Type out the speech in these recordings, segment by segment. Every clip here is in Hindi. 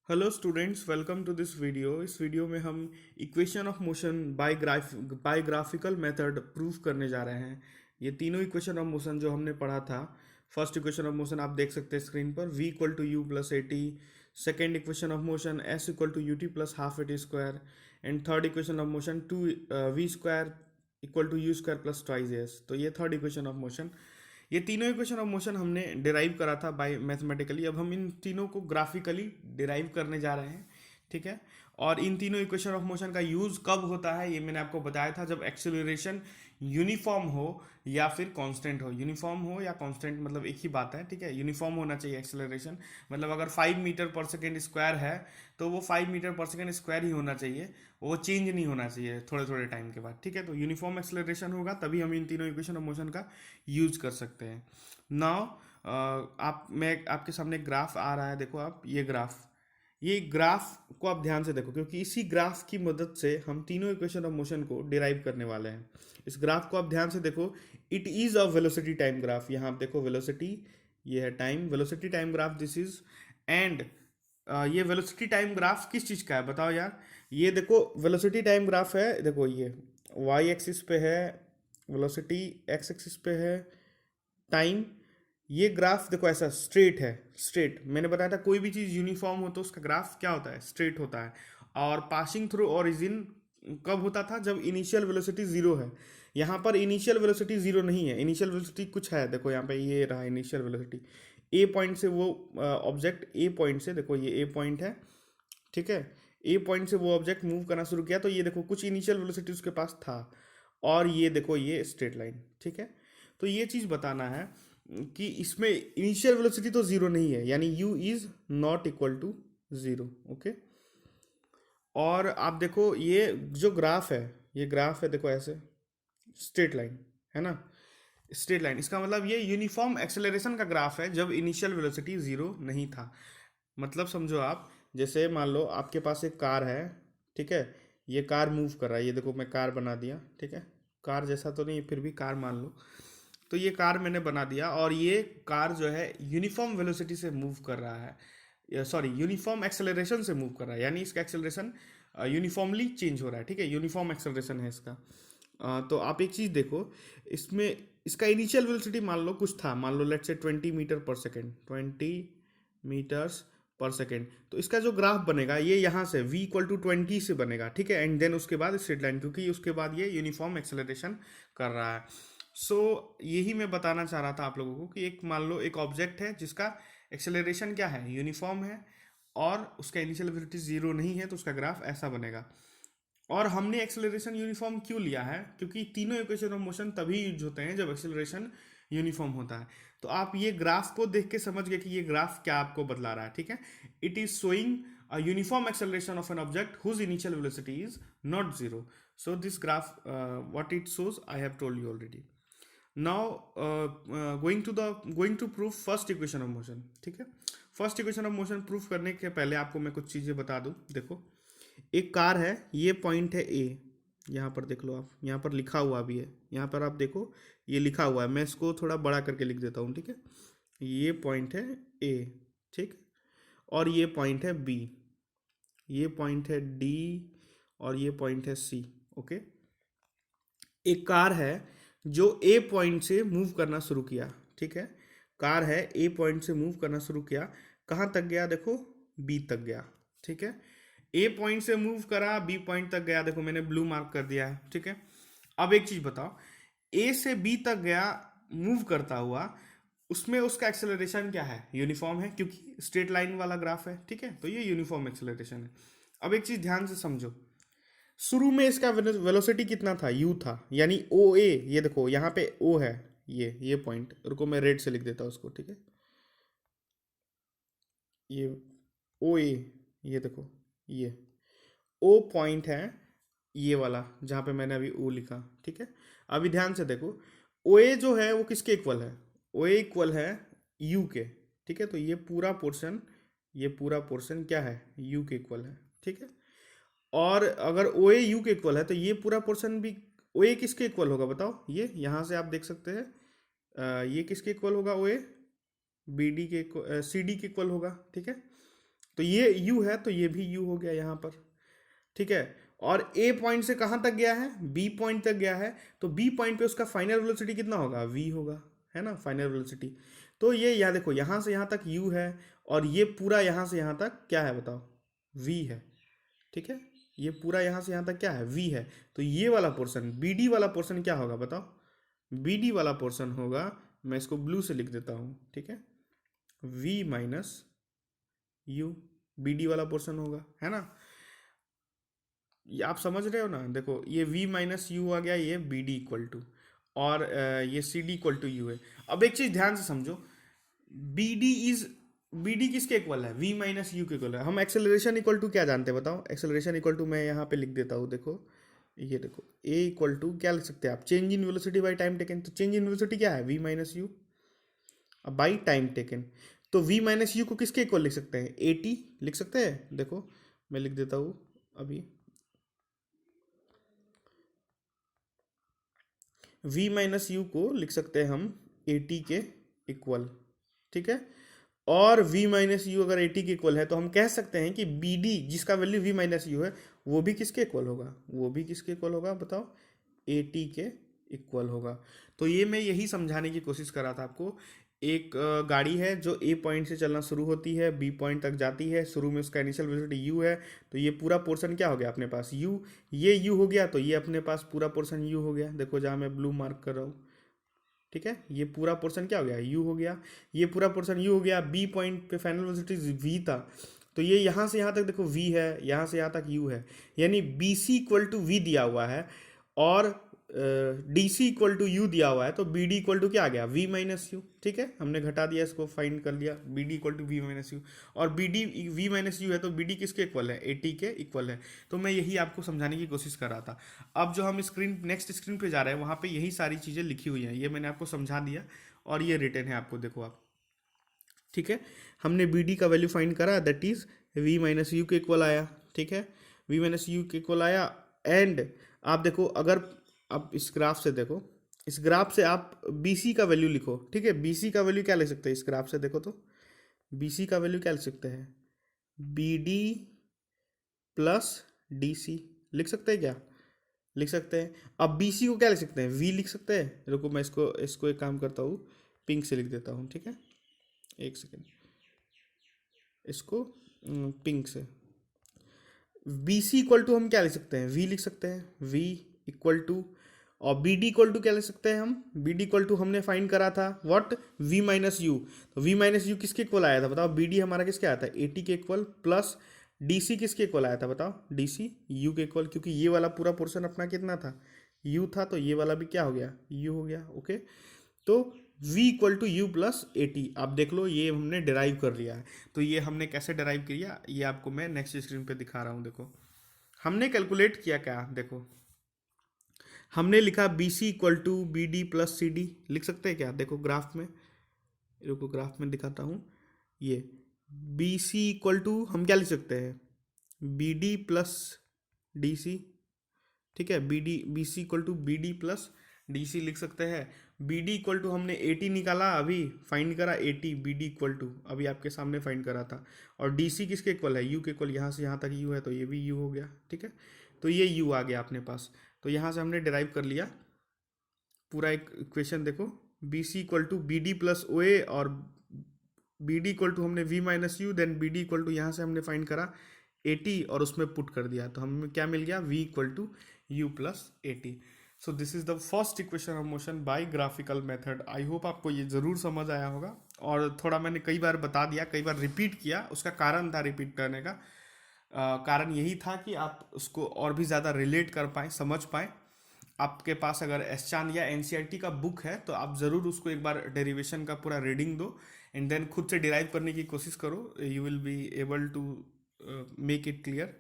Hello students, welcome to this video. इस वीडियो में हम equation of motion by graphical method prove करने जा रहे हैं। ये तीनों इक्वेशन ऑफ मोशन जो हमने पढ़ा था, फर्स्ट इक्वेशन ऑफ मोशन आप देख सकते हैं स्क्रीन पर, v equal to u plus a t. Second equation of motion s equal to U T plus half a t square. And third equation of motion to v square equal to u square plus twice s. तो ये थर्ड इक्वेशन ऑफ मोशन। ये तीनों इक्वेशन ऑफ मोशन हमने डिराइव करा था बाय मैथमेटिकली। अब हम इन तीनों को ग्राफिकली डिराइव करने जा रहे हैं, ठीक है। और इन तीनों इक्वेशन ऑफ मोशन का यूज कब होता है ये मैंने आपको बताया था, जब एक्सेलरेशन यूनिफॉर्म हो या फिर कांस्टेंट हो। यूनिफॉर्म हो या कांस्टेंट मतलब एक ही बात है, ठीक है। यूनिफॉर्म होना चाहिए एक्सेलरेशन, मतलब अगर 5 मीटर पर सेकेंड स्क्वायर है तो वो 5 मीटर पर सेकेंड स्क्वायर ही होना चाहिए, वो चेंज नहीं होना चाहिए थोड़े थोड़े टाइम के बाद, ठीक है। तो यूनिफॉर्म एक्सेलरेशन होगा तभी हम इन तीनों इक्वेशन ऑफ मोशन का यूज कर सकते हैं। नाउ आप मैं आपके सामने ग्राफ आ रहा है, देखो आप ये ग्राफ को आप ध्यान से देखो, क्योंकि इसी ग्राफ की मदद से हम तीनों इक्वेशन ऑफ मोशन को डिराइव करने वाले हैं। इस ग्राफ को आप ध्यान से देखो, it is a velocity time graph. यहाँ आप देखो वेलोसिटी, ये है time, velocity time graph this is. And ये वेलोसिटी टाइम ग्राफ किस चीज़ का है बताओ यार। ये देखो वेलोसिटी टाइम ग्राफ है, देखो ये वाई एक्सिस पे है वेलोसिटी, एक्स एक्सिस पे है टाइम। ये ग्राफ देखो ऐसा स्ट्रेट है, स्ट्रेट। मैंने बताया था कोई भी चीज़ यूनिफॉर्म हो तो उसका ग्राफ क्या होता है, स्ट्रेट होता है। और पासिंग थ्रू ओरिजिन कब होता था, जब इनिशियल वेलोसिटी जीरो है। यहाँ पर इनिशियल वेलोसिटी जीरो नहीं है, इनिशियल वेलोसिटी कुछ है। देखो यहाँ पे ये रहा इनिशियल वेलोसिटी, ए पॉइंट से वो ऑब्जेक्ट, ए पॉइंट से, देखो ये ए पॉइंट है, ठीक है। ए पॉइंट से वो ऑब्जेक्ट मूव करना शुरू किया तो ये देखो कुछ इनिशियल वेलोसिटी उसके पास था, और ये देखो ये स्ट्रेट लाइन, ठीक है। तो ये चीज़ बताना है कि इसमें इनिशियल वेलोसिटी तो जीरो नहीं है, यानी u is not equal to zero, okay. और आप देखो ये जो ग्राफ है, ये ग्राफ है देखो ऐसे स्ट्रेट लाइन है ना, स्ट्रेट लाइन। इसका मतलब ये यूनिफॉर्म एक्सेलरेशन का ग्राफ है जब इनिशियल वेलोसिटी जीरो नहीं था। मतलब समझो आप, जैसे मान लो आपके पास एक कार है, ठीक है। ये कार मूव कर रहा है, ये देखो मैं कार बना दिया, ठीक है। कार जैसा तो नहीं फिर भी कार मान लो। तो ये कार मैंने बना दिया और ये कार जो है यूनिफॉर्म वेलोसिटी से मूव कर रहा है, सॉरी यूनिफॉर्म एक्सेलरेशन से मूव कर रहा है, यानी इसका एक्सेलरेशन यूनिफॉर्मली चेंज हो रहा है, ठीक है। यूनिफॉर्म एक्सेलरेशन है इसका। तो आप एक चीज़ देखो, इसमें इसका इनिशियल वेलोसिटी मान लो कुछ था, मान लो लेट से 20 मीटर पर सेकेंड, 20 मीटर्स पर सेकेंड। तो इसका जो ग्राफ बनेगा ये यहाँ से v इक्वल टू 20 से बनेगा, ठीक है। एंड देन उसके बाद स्ट्रेट लाइन, क्योंकि उसके बाद ये यूनिफॉर्म एक्सेलरेशन कर रहा है। सो यही मैं बताना चाह रहा था आप लोगों को कि एक मान लो एक ऑब्जेक्ट है जिसका एक्सेलरेशन क्या है, यूनिफॉर्म है, और उसका इनिशियल वेलोसिटी जीरो नहीं है, तो उसका ग्राफ ऐसा बनेगा। और हमने एक्सेलरेशन यूनिफॉर्म क्यों लिया है, क्योंकि तीनों इक्वेशन ऑफ मोशन तभी यूज होते हैं जब एक्सेलरेशन यूनिफॉर्म होता है। तो आप ये ग्राफ को देख के समझ गए कि ये ग्राफ क्या आपको बतला रहा है, ठीक है। It is showing a uniform acceleration of an object whose initial velocity is not zero. So this graph, what it shows I have told you already. Now going to prove first equation of motion, ठीक है। First equation of motion proof करने के पहले आपको मैं कुछ चीज़ें बता दूं। देखो एक कार है, ये पॉइंट है ए, यहाँ पर देख लो आप, यहाँ पर लिखा हुआ भी है, यहाँ पर आप देखो ये लिखा हुआ है, मैं इसको थोड़ा बड़ा करके लिख देता हूँ, ठीक है। ये पॉइंट है ए, ठीक। और ये पॉइंट है बी, ये पॉइंट है डी, और ये पॉइंट है सी, ओके। एक कार है जो ए पॉइंट से मूव करना शुरू किया, ठीक है। कार है ए पॉइंट से मूव करना शुरू किया, कहाँ तक गया देखो, बी तक गया, ठीक है। ए पॉइंट से मूव करा, बी पॉइंट तक गया, देखो मैंने ब्लू मार्क कर दिया है, ठीक है। अब एक चीज बताओ, ए से बी तक गया मूव करता हुआ, उसमें उसका एक्सेलरेशन क्या है, यूनिफॉर्म है, क्योंकि स्ट्रेट लाइन वाला ग्राफ है, ठीक है। तो ये यूनिफॉर्म एक्सेलरेशन है। अब एक चीज ध्यान से समझो, शुरू में इसका वेलोसिटी कितना था, u था, यानी ओ ए, ये देखो यहाँ पे o है, ये पॉइंट, रुको मैं रेड से लिख देता हूँ उसको, ठीक है। ये ओ ए, ये देखो ये ओ पॉइंट है, ये वाला जहाँ पे मैंने अभी ओ लिखा, ठीक है। अभी ध्यान से देखो, ओ ए जो है वो किसके इक्वल है, ओ ए इक्वल है यू के, ठीक है। तो ये पूरा पोर्शन, ये पूरा पोर्शन क्या है, यू के इक्वल है, ठीक है। और अगर ओ ए यू के इक्वल है तो ये पूरा पोर्शन भी ओ ए किसके इक्वल होगा बताओ। ये यहाँ से आप देख सकते हैं, ये किसके इक्वल होगा, ओ ए बी डी के सी डी के इक्वल होगा, ठीक है। तो ये u है तो ये भी u हो गया यहाँ पर, ठीक है। और a पॉइंट से कहाँ तक गया है, b पॉइंट तक गया है, तो b पॉइंट पे उसका फाइनल वेलोसिटी कितना होगा, v होगा, है ना, फाइनल वेलोसिटी। तो ये यहाँ देखो, यहाँ से यहाँ तक u है, और ये पूरा यहाँ से यहाँ तक क्या है बताओ, v है, ठीक है। ये पूरा यहाँ से यहाँ तक क्या है, v है। तो ये वाला पोर्शन, bd वाला पोर्शन क्या होगा बताओ, bd वाला पोर्शन होगा, मैं इसको ब्लू से लिख देता हूँ, ठीक है, v माइनस u, bd वाला पोर्शन होगा, है ना। ये आप समझ रहे हो ना, देखो ये v माइनस यू आ गया, ये बी डी इक्वल टू, और ये C D equal to u है। अब एक चीज ध्यान से समझो, बी डी किसके इक्वल है, v माइनस यू के इक्वल है। हम एक्सेलरेशन इक्वल टू क्या जानते हैं बताओ, एक्सेलरेशन इक्वल टू मैं यहाँ पे लिख देता हूँ, देखो ये देखो a इक्वल टू क्या लिख सकते हैं आप, change in velocity by time taken. तो चेंज इन वेलोसिटी क्या है, v minus you by time taken. तो v माइनस यू को किसके इक्वल लिख सकते हैं, ए टी लिख सकते हैं। देखो मैं लिख देता हूँ अभी, v माइनस यू को लिख सकते हैं हम ए टी के इक्वल, ठीक है। और v माइनस यू अगर ए टी के इक्वल है तो हम कह सकते हैं कि बी डी जिसका वैल्यू v माइनस यू है वो भी किसके इक्वल होगा, वो भी किसके इक्वल होगा बताओ, ए टी के इक्वल होगा। तो ये मैं यही समझाने की कोशिश कर रहा था आपको। एक गाड़ी है जो ए पॉइंट से चलना शुरू होती है, बी पॉइंट तक जाती है, शुरू में उसका इनिशियल वेलोसिटी यू है, तो ये पूरा पोर्शन क्या हो गया अपने पास, यू, ये यू हो गया, तो ये अपने पास पूरा पोर्शन यू हो गया। देखो जहाँ मैं ब्लू मार्क कर रहा हूँ, ठीक है, ये पूरा पोर्शन क्या हो गया, यू हो गया, ये पूरा पोर्शन यू हो गया। बी पॉइंट पे फाइनल वेलोसिटी वी था, तो ये यहाँ से यहाँ तक देखो वी है, यहाँ से यहाँ तक यू है, यानी B C equal to v दिया हुआ है, और D C equal to u दिया हुआ है, तो बी डी इक्वल टू क्या आ गया, वी माइनस यू, ठीक है। हमने घटा दिया, इसको फाइंड कर लिया, B D equal to V minus U, और B D V minus U है तो बी डी किसके इक्वल है, ए टी के इक्वल है। तो मैं यही आपको समझाने की कोशिश कर रहा था। अब जो हम स्क्रीन नेक्स्ट स्क्रीन पे जा रहे हैं वहाँ पे यही सारी चीज़ें लिखी हुई हैं, ये मैंने आपको समझा दिया, और ये रिटर्न है आपको, देखो आप, ठीक है। हमने बी डी का वैल्यू फाइंड करा, that is v minus u के इक्वल आया, ठीक है, वी माइनस यू के इक्वल आया। एंड आप देखो, अगर आप इस ग्राफ से देखो, इस ग्राफ से आप बी सी का वैल्यू लिखो, ठीक है। बी सी का वैल्यू क्या लिख सकते हैं, इस ग्राफ से देखो तो बी सी का वैल्यू क्या लिख सकते हैं, B D plus D C लिख सकते हैं क्या, लिख सकते हैं। अब बी सी को क्या लिख सकते हैं, वी लिख सकते हैं। रुको मैं इसको इसको एक काम करता हूँ, पिंक से लिख देता हूँ, ठीक है, एक सेकेंड, इसको पिंक से। बी सी इक्वल टू हम क्या लिख सकते हैं, वी लिख सकते हैं, वी इक्वल टू, और बी डी इक्वल टू क्या लिख सकते हैं हम, बी डी इक्वल टू हमने फाइंड करा था व्हाट, वी माइनस यू। तो वी माइनस यू किसके इक्वल आया था बताओ, बी डी हमारा किसके आया था, ए टी के इक्वल, प्लस डी सी किसके इक्वल आया था बताओ, डी सी यू के इक्वल, क्योंकि ये वाला पूरा पोर्शन अपना कितना था, यू था, तो ये वाला भी क्या हो गया, यू हो गया, ओके। तो v equal to u plus a t, आप देख लो ये हमने डिराइव कर लिया है। तो ये हमने कैसे डिराइव किया, ये आपको मैं नेक्स्ट स्क्रीन पे दिखा रहा हूँ। देखो हमने कैलकुलेट किया क्या, देखो हमने लिखा B C equal to B D plus C D, लिख सकते हैं क्या, देखो ग्राफ में, रुको ग्राफ में दिखाता हूँ। ये बी सी इक्वल टू हम क्या लिख सकते हैं, B D plus D C, ठीक है, B C equal to B D plus D C लिख सकते हैं। बी डी इक्वल टू हमने ए टी निकाला, अभी फाइंड करा a t, B D equal to अभी आपके सामने फाइंड करा था। और डी सी किसके इक्वल है, यू के इक्वल, यहाँ से यहाँ तक यू है तो ये भी यू हो गया, ठीक है। तो ये यू आ गया अपने पास, तो यहाँ से हमने डिराइव कर लिया पूरा एक इक्वेशन। देखो B C equal to B D plus O A, और बी डी इक्वल टू हमने V minus U, then B D equal to यहाँ से हमने फाइंड करा ए टी, और उसमें पुट कर दिया, तो हमें क्या मिल गया, v equal to u plus a t. So this is the first equation of motion by graphical method. I hope आपको ये ज़रूर समझ आया होगा, और थोड़ा मैंने कई बार बता दिया, कई बार रिपीट किया, उसका कारण था रिपीट करने का, कारण यही था कि आप उसको और भी ज़्यादा रिलेट कर पाएँ, समझ पाएँ। आपके पास अगर एसचान या एनसीईआरटी का बुक है तो आप ज़रूर उसको एक बार डेरिवेशन का पूरा रीडिंग दो, एंड देन खुद से डिराइव करने की कोशिश करो, you will be able to make it clear,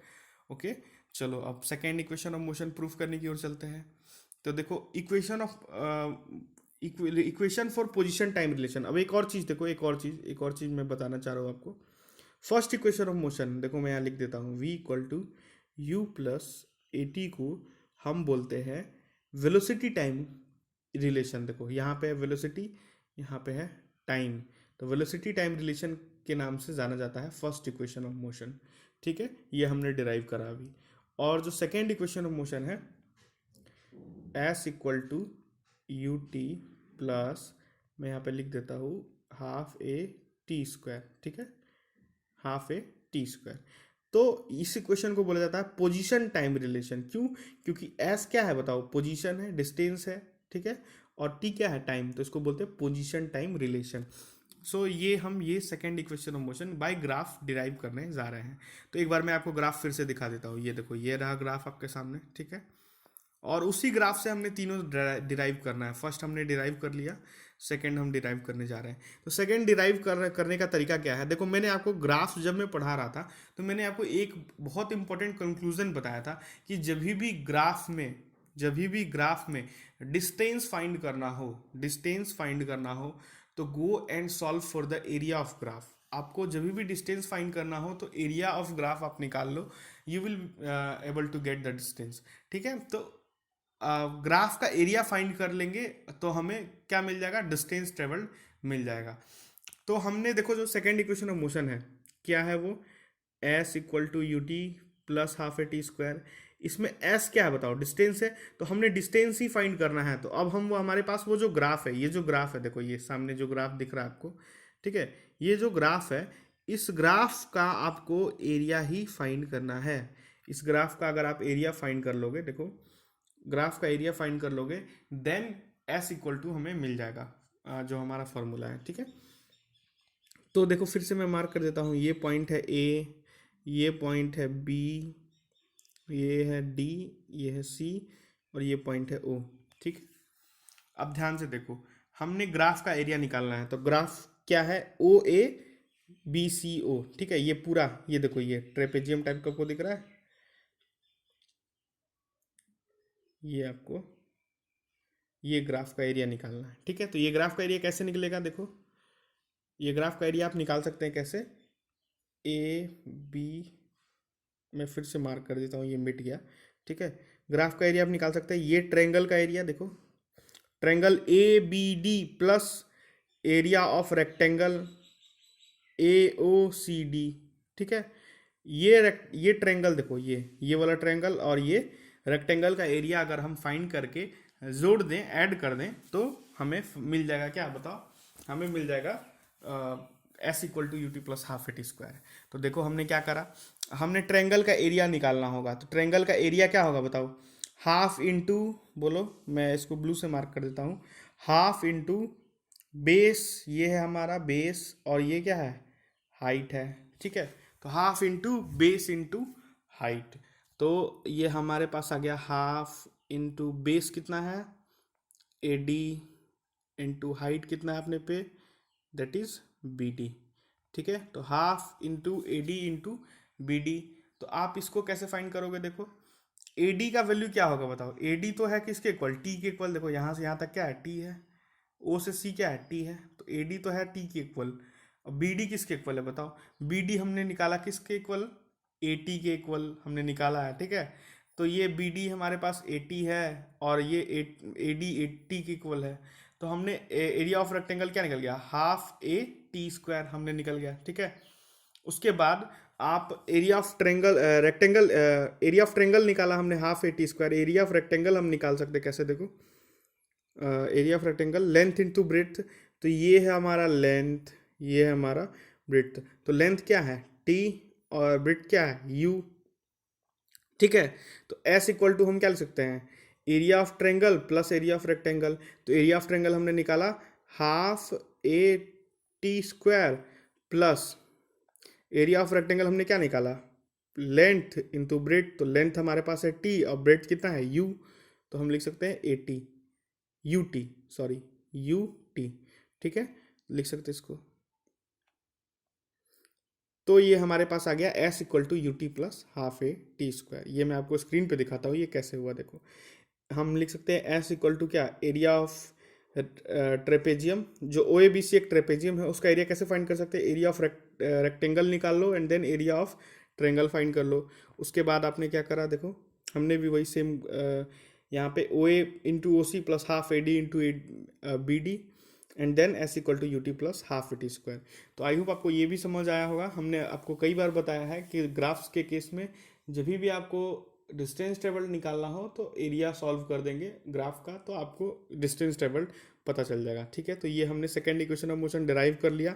okay. चलो अब second equation of motion proof करने की ओर चलते हैं। तो देखो equation for position time relation. अब एक और चीज़ देखो, एक और चीज़ मैं बताना चाह रहा हूँ आपको। फर्स्ट इक्वेशन ऑफ मोशन देखो मैं यहाँ लिख देता हूँ, v equal to u plus a t को हम बोलते हैं वेलोसिटी टाइम रिलेशन। देखो यहाँ पे है वेलोसिटी, यहाँ पे है टाइम, तो वेलोसिटी टाइम रिलेशन के नाम से जाना जाता है फर्स्ट इक्वेशन ऑफ मोशन। ठीक है, ये हमने डिराइव करा अभी। और जो सेकेंड इक्वेशन ऑफ मोशन है, s equal to U T plus, मैं यहाँ पे लिख देता हूँ हाफ ए टी स्क्वायर। ठीक है, हाफ ए टी स्क्वायर। तो इस इक्वेशन को बोला जाता है पोजीशन टाइम रिलेशन। क्यों? क्योंकि एस क्या है बताओ? पोजीशन है, डिस्टेंस है। ठीक है, और टी क्या है? टाइम। तो इसको बोलते हैं पोजीशन टाइम रिलेशन। सो ये हम ये सेकेंड इक्वेशन ऑफ मोशन बाय ग्राफ डिराइव करने जा रहे हैं। तो एक बार मैं आपको ग्राफ फिर से दिखा देता हूँ। ये देखो, ये रहा ग्राफ आपके सामने। ठीक है, और उसी ग्राफ से हमने तीनों डिराइव करना है। फर्स्ट हमने डिराइव कर लिया, सेकंड हम डिराइव करने जा रहे हैं। तो सेकंड डिराइव करने का तरीका क्या है? देखो, मैंने आपको ग्राफ जब मैं पढ़ा रहा था तो मैंने आपको एक बहुत इंपॉर्टेंट कंक्लूजन बताया था कि जब भी ग्राफ में डिस्टेंस फाइंड करना हो तो go and solve for the area of graph. आपको जब भी डिस्टेंस फाइंड करना हो तो एरिया ऑफ ग्राफ आप निकाल लो, you will able to get the distance. ठीक है, तो ग्राफ का एरिया फाइंड कर लेंगे तो हमें क्या मिल जाएगा? डिस्टेंस ट्रेवल्ड मिल जाएगा। तो हमने देखो, जो सेकेंड इक्वेशन ऑफ मोशन है क्या है वो? S equal to U T plus half a t square. इसमें एस क्या है बताओ? डिस्टेंस है, तो हमने डिस्टेंस ही फाइंड करना है। तो अब हम वो हमारे पास वो जो ग्राफ है, ये जो ग्राफ है, देखो ये सामने जो ग्राफ दिख रहा है आपको। ठीक है, ये जो ग्राफ है, इस ग्राफ का आपको एरिया ही फाइंड करना है। इस ग्राफ का अगर आप एरिया फाइंड कर लोगे, देखो ग्राफ का एरिया फाइंड कर लोगे, देन एस इक्वल टू हमें मिल जाएगा, जो हमारा फॉर्मूला है। ठीक है, तो देखो फिर से मैं मार्क कर देता हूँ। ये पॉइंट है ए, ये पॉइंट है बी, ये है डी, ये है सी, और ये पॉइंट है ओ। ठीक, अब ध्यान से देखो, हमने ग्राफ का एरिया निकालना है। तो ग्राफ क्या है? ओ ए बी सी ओ। ठीक है, ये पूरा, ये देखो ये ट्रेपेजियम टाइप का आपको दिख रहा है, ये आपको ये ग्राफ का एरिया निकालना है। ठीक है, तो ये ग्राफ का एरिया कैसे निकलेगा? देखो, ये ग्राफ का एरिया आप निकाल सकते हैं कैसे? ए बी, मैं फिर से मार्क कर देता हूँ, ये मिट गया। ठीक है, ग्राफ का एरिया आप निकाल सकते हैं। ये ट्रायंगल का एरिया देखो, triangle A B D plus area of rectangle A O C D. ठीक है, ये ट्रायंगल देखो, ये वाला ट्रायंगल और ये रेक्टेंगल का एरिया अगर हम फाइंड करके जोड़ दें, ऐड कर दें, तो हमें मिल जाएगा क्या बताओ? हमें मिल जाएगा s equal to U T plus half a t square. तो देखो हमने क्या करा, हमने ट्रायंगल का एरिया निकालना होगा। तो ट्रायंगल का एरिया क्या होगा बताओ? हाफ इंटू, बोलो, मैं इसको ब्लू से मार्क कर देता हूँ, हाफ इंटू बेस, ये है हमारा बेस, और ये क्या है? हाइट है। ठीक है, तो half into base into height. तो ये हमारे पास आ गया हाफ इंटू बेस कितना है? ए डी, इंटू हाइट कितना है अपने पे? That is B D. ठीक है, तो half into A D into B D. तो आप इसको कैसे फाइंड करोगे? देखो, ए डी का वैल्यू क्या होगा बताओ? ए डी तो है किसके इक्वल? टी के इक्वल। देखो यहाँ से यहाँ तक क्या है? टी है। ओ से सी क्या है? टी है। तो ए डी तो है टी के इक्वल। और बी डी किसके इक्वल है बताओ? बी डी हमने निकाला किसके इक्वल? ए टी के इक्वल हमने निकाला है। ठीक है, तो ये बी डी हमारे पास 80 है और ये ए डी 80 के इक्वल है। तो हमने एरिया ऑफ रेक्टेंगल क्या निकल गया? हाफ ए टी स्क्वायर हमने निकल गया। ठीक है, उसके बाद आप area of triangle rectangle area of triangle निकाला हमने half a t square. Area of rectangle हम निकाल सकते कैसे? देखो, area of rectangle length into breadth. तो ये है हमारा लेंथ, ये है हमारा ब्रेड्थ। तो लेंथ क्या है? टी, और ब्रेड्थ क्या है? यू। ठीक है, तो एस इक्वल टू हम क्या लिख सकते हैं? Area of triangle plus area of rectangle. तो एरिया ऑफ ट्रेंगल हमने निकाला half a t square plus area of rectangle हमने क्या निकाला? Length into breadth. तो लेंथ हमारे पास है टी और ब्रेड कितना है? यू। तो हम लिख सकते हैं A T, U T, sorry U T. ठीक है, लिख सकते हैं इसको। तो ये हमारे पास आ गया s equal to U T plus half a t square. ये मैं आपको स्क्रीन पे दिखाता हूँ ये कैसे हुआ। देखो, हम लिख सकते हैं एस इक्वल टू क्या? Area of trapezium. जो ओ ए बी सी एक ट्रेपेजियम है, उसका एरिया कैसे फाइंड कर सकते हैं? एरिया ऑफ रेक्टेंगल निकाल लो and then area of triangle find कर लो। उसके बाद आपने क्या करा? देखो, हमने भी वही सेम यहाँ पे O A into O C plus half A D into B D, and then S equal to U T plus half V T square. तो आई होप आपको ये भी समझ आया होगा। हमने आपको कई बार बताया है कि ग्राफ्स के केस में जब भी आपको डिस्टेंस टेबल निकालना हो तो एरिया सॉल्व कर देंगे ग्राफ का, तो आपको डिस्टेंस टेबल पता चल जाएगा। ठीक है, तो ये हमने second equation of motion derive कर लिया।